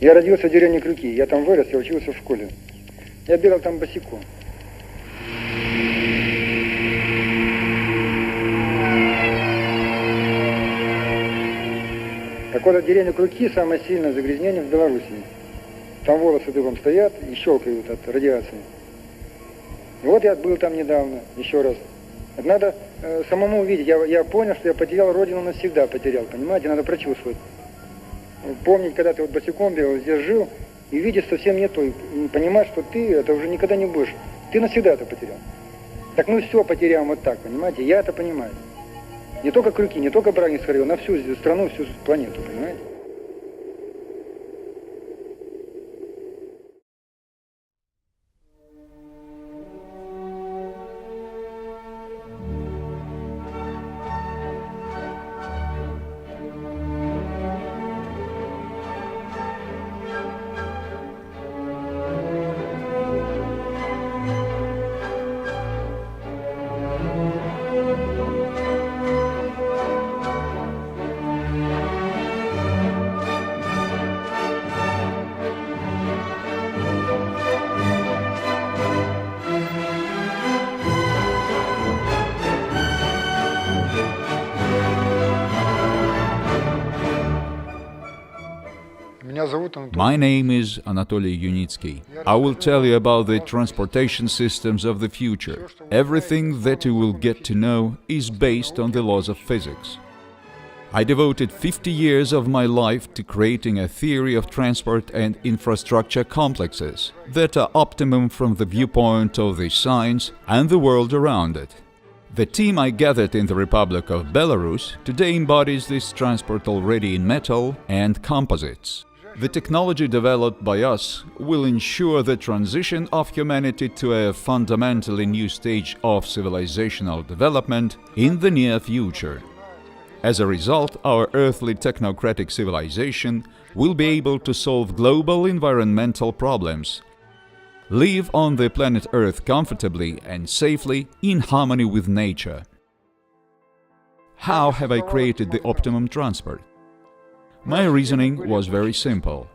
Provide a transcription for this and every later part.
Я родился в деревне Крюки, я там вырос, я учился в школе. Я бегал там босиком. Так вот, деревня Крюки – самое сильное загрязнение в Белоруссии. Там волосы дыбом стоят и щелкают от радиации. И вот я был там недавно, еще раз. Это надо самому увидеть. Я понял, что я потерял родину навсегда, потерял, понимаете? Надо прочувствовать. Помнить, когда ты вот босиком бегал, здесь жил, и видишь совсем не то, и понимать, что ты это уже никогда не будешь. Ты навсегда это потерял. Так мы все потеряем вот так, понимаете? Я это понимаю. Не только Крюки, не только Брагинск район, на всю страну, всю планету, понимаете? My name is Anatoli Yunitski. I will tell you about the transportation systems of the future. Everything that you will get to know is based on the laws of physics. I devoted 50 years of my life to creating a theory of transport and infrastructure complexes that are optimum from the viewpoint of the science and the world around it. The team I gathered in the Republic of Belarus today embodies this transport already in metal and composites. The technology developed by us will ensure the transition of humanity to a fundamentally new stage of civilizational development in the near future. As a result, our earthly technocratic civilization will be able to solve global environmental problems, live on the planet Earth comfortably and safely in harmony with nature. How have I created the optimum transport? My reasoning was very simple.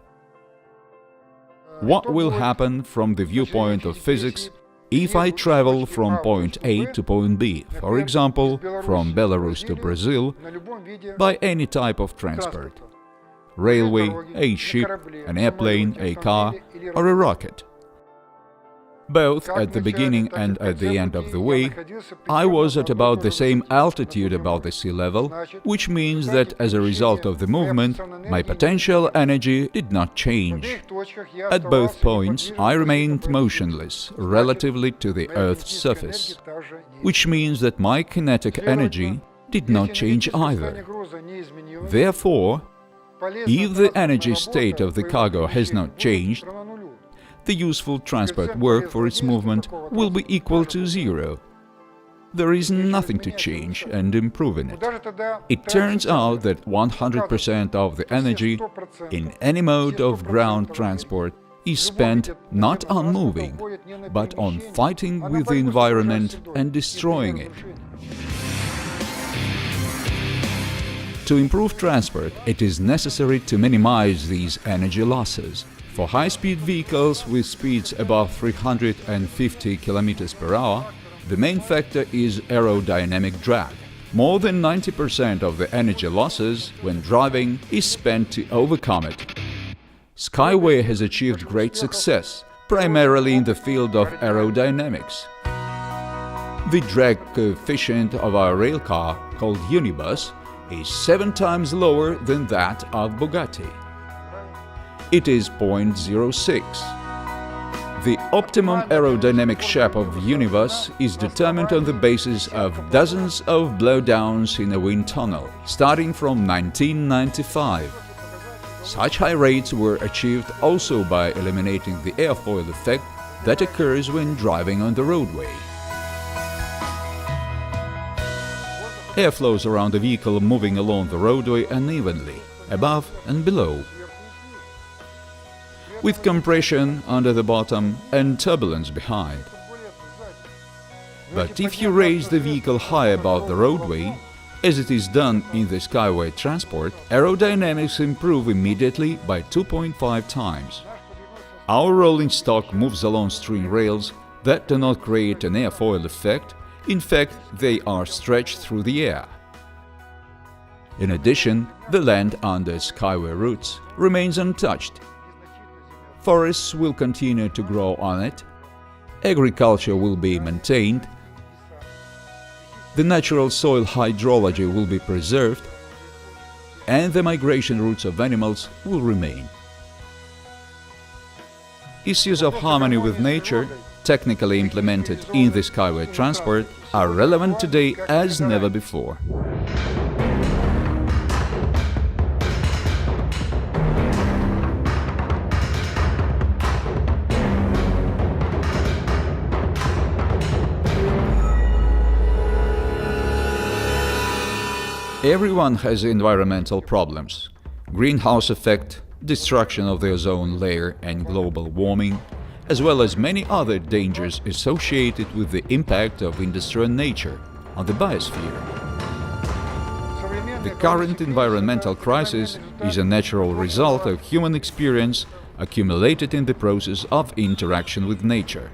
What will happen from the viewpoint of physics if I travel from point A to point B, for example, from Belarus to Brazil, by any type of transport? Railway, a ship, an airplane, a car, or a rocket? Both at the beginning and at the end of the way, I was at about the same altitude above the sea level, which means that as a result of the movement, my potential energy did not change. At both points, I remained motionless relatively to the Earth's surface, which means that my kinetic energy did not change either. Therefore, if the energy state of the cargo has not changed, the useful transport work for its movement will be equal to zero. There is nothing to change and improve in it. It turns out that 100% of the energy in any mode of ground transport is spent not on moving, but on fighting with the environment and destroying it. To improve transport, it is necessary to minimize these energy losses. For high-speed vehicles with speeds above 350 km per hour, the main factor is aerodynamic drag. More than 90% of the energy losses when driving is spent to overcome it. Skyway has achieved great success, primarily in the field of aerodynamics. The drag coefficient of our railcar, called Unibus, is 7 times lower than that of Bugatti. It is 0.06. The optimum aerodynamic shape of Unibus is determined on the basis of dozens of blowdowns in a wind tunnel, starting from 1995. Such high rates were achieved also by eliminating the airfoil effect that occurs when driving on the roadway. Air flows around the vehicle moving along the roadway unevenly, above and below, with compression under the bottom and turbulence behind. But if you raise the vehicle high above the roadway, As it is done in the skyway transport, aerodynamics improve immediately by 2.5 times. Our rolling stock moves along string rails that do not create an airfoil effect. In fact, they are stretched through the air. In addition, the land under skyway routes remains untouched. Forests will continue to grow on it, agriculture will be maintained, the natural soil hydrology will be preserved, and the migration routes of animals will remain. Issues of harmony with nature, technically implemented in the skyway transport, are relevant today as never before. Everyone has environmental problems: greenhouse effect, destruction of the ozone layer and global warming, as well as many other dangers associated with the impact of industry and nature on the biosphere. The current environmental crisis is a natural result of human experience accumulated in the process of interaction with nature.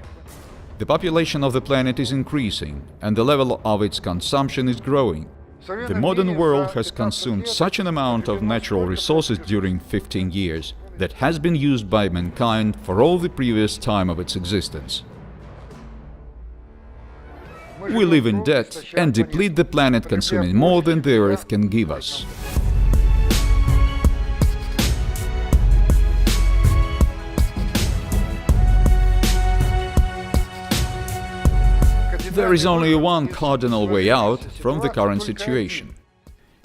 The population of the planet is increasing, and the level of its consumption is growing. The modern world has consumed such an amount of natural resources during 15 years that has been used by mankind for all the previous time of its existence. We live in debt and deplete the planet, consuming more than the Earth can give us. There is only one cardinal way out from the current situation.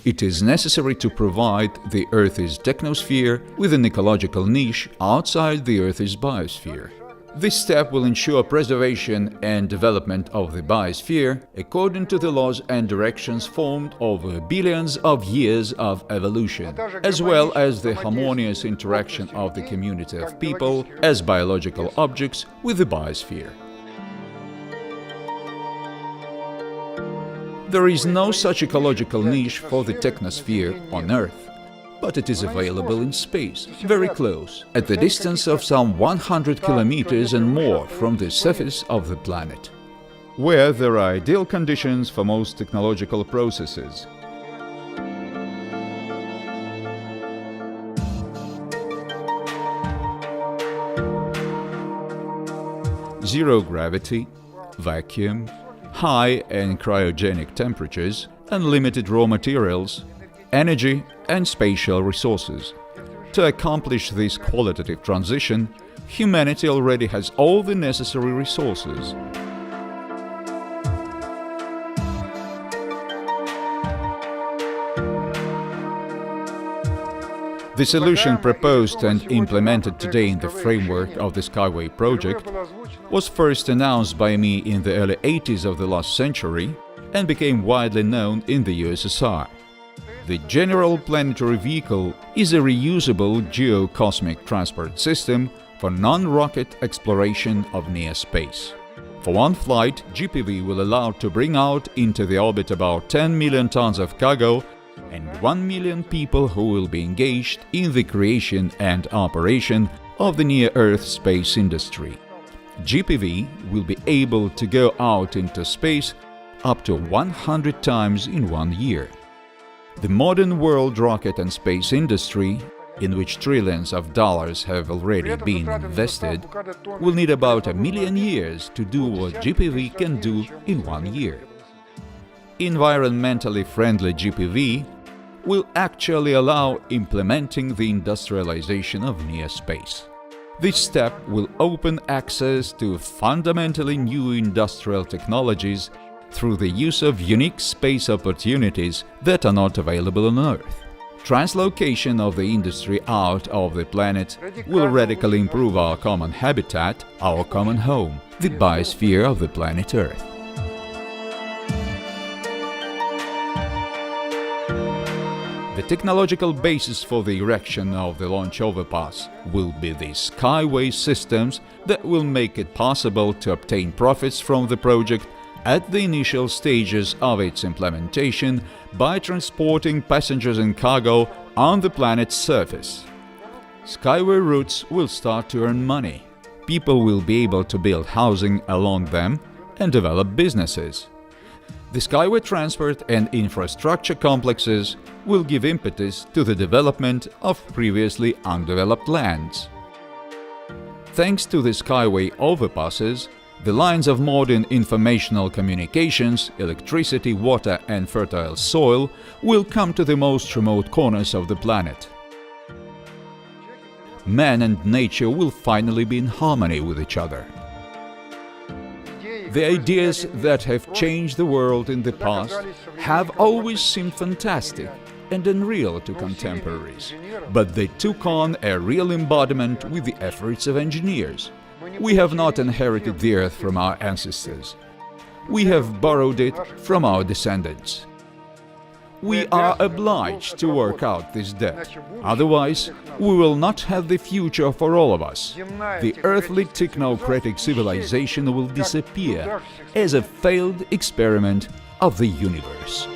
It is necessary to provide the Earth's technosphere with an ecological niche outside the Earth's biosphere. This step will ensure preservation and development of the biosphere according to the laws and directions formed over billions of years of evolution, as well as the harmonious interaction of the community of people as biological objects with the biosphere. There is no such ecological niche for the technosphere on Earth, but it is available in space, very close, at the distance of some 100 kilometers and more from the surface of the planet, where there are ideal conditions for most technological processes. Zero gravity, vacuum, high and cryogenic temperatures, unlimited raw materials, energy and spatial resources. To accomplish this qualitative transition, humanity already has all the necessary resources. The solution proposed and implemented today in the framework of the Skyway project was first announced by me in the early 80s of the last century and became widely known in the USSR. The General Planetary Vehicle is a reusable geo-cosmic transport system for non-rocket exploration of near space. For one flight, GPV will allow to bring out into the orbit about 10 million tons of cargo and 1 million people who will be engaged in the creation and operation of the near-Earth space industry. GPV will be able to go out into space up to 100 times in 1 year. The modern world rocket and space industry, in which trillions of dollars have already been invested, will need about 1 million years to do what GPV can do in 1 year. Environmentally friendly GPV will actually allow implementing the industrialization of near space. This step will open access to fundamentally new industrial technologies through the use of unique space opportunities that are not available on Earth. Translocation of the industry out of the planet will radically improve our common habitat, our common home, the biosphere of the planet Earth. The technological basis for the erection of the launch overpass will be the Skyway systems that will make it possible to obtain profits from the project at the initial stages of its implementation by transporting passengers and cargo on the planet's surface. Skyway routes will start to earn money. People will be able to build housing along them and develop businesses. The skyway transport and infrastructure complexes will give impetus to the development of previously undeveloped lands. Thanks to the skyway overpasses, the lines of modern informational communications, electricity, water and fertile soil will come to the most remote corners of the planet. Man and nature will finally be in harmony with each other. The ideas that have changed the world in the past have always seemed fantastic and unreal to contemporaries, but they took on a real embodiment with the efforts of engineers. We have not inherited the earth from our ancestors. We have borrowed it from our descendants. We are obliged to work out this debt. Otherwise, we will not have the future for all of us. The earthly technocratic civilization will disappear as a failed experiment of the universe.